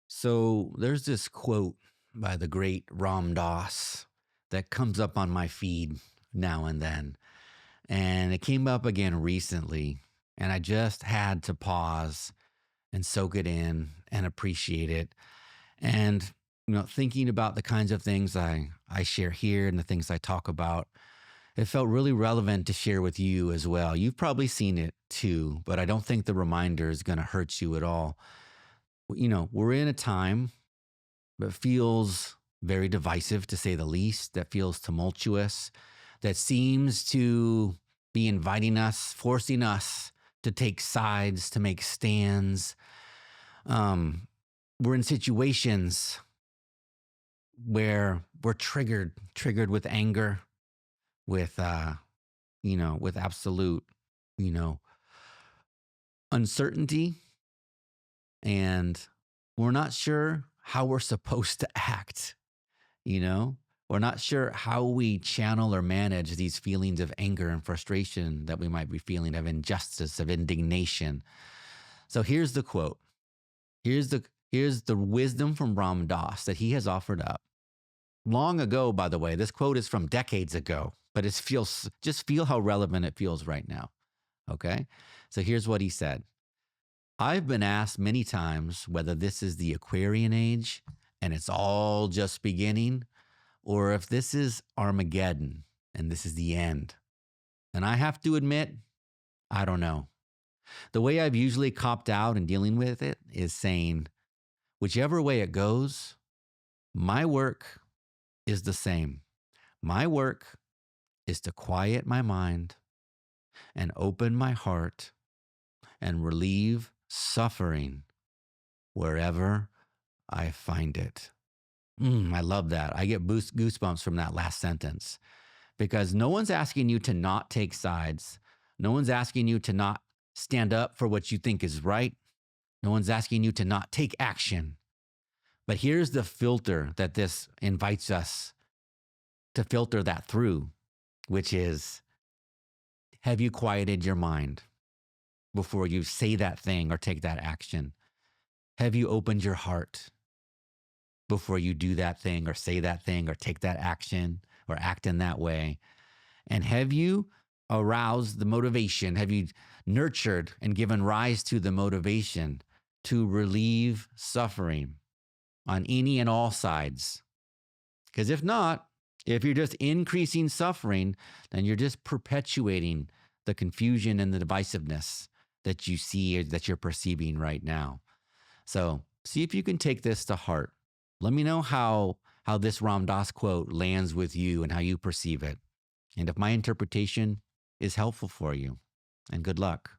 So there's this quote by the great Ram Dass that comes up on my feed now and then. And it came up again recently. And I just had to pause and soak it in and appreciate it. And, thinking about the kinds of things I share here and the things I talk about, it felt really relevant to share with you as well. You've probably seen it too, but I don't think the reminder is going to hurt you at all. We're in a time that feels very divisive, to say the least, that feels tumultuous, that seems to be inviting us, forcing us to take sides, to make stands. Um, we're in situations where we're triggered with anger, with with absolute, you know, uncertainty, and we're not sure how we're supposed to act. You know, we're not sure how we channel or manage these feelings of anger and frustration that we might be feeling, of injustice, of indignation. So here's the quote. Here's the wisdom from Ram Dass that he has offered up long ago. By the way, this quote is from decades ago, but it feels, just feel how relevant it feels right now. Okay, so here's what he said. I've been asked many times whether this is the Aquarian age and it's all just beginning, or if this is Armageddon and this is the end. And I have to admit, I don't know. The way I've usually copped out in dealing with it is saying, whichever way it goes, my work is the same. My work is to quiet my mind and open my heart and relieve suffering wherever I find it. I love that. I get goosebumps from that last sentence, because no one's asking you to not take sides. No one's asking you to not stand up for what you think is right. No one's asking you to not take action. But here's the filter that this invites us to filter that through, which is, have you quieted your mind before you say that thing or take that action? Have you opened your heart before you do that thing or say that thing or take that action or act in that way? And have you aroused the motivation? Have you nurtured and given rise to the motivation to relieve suffering on any and all sides? Because if not, if you're just increasing suffering, then you're just perpetuating the confusion and the divisiveness that you see or that you're perceiving right now. So see if you can take this to heart. Let me know how this Ram Dass quote lands with you and how you perceive it. And if my interpretation is helpful for you, and good luck.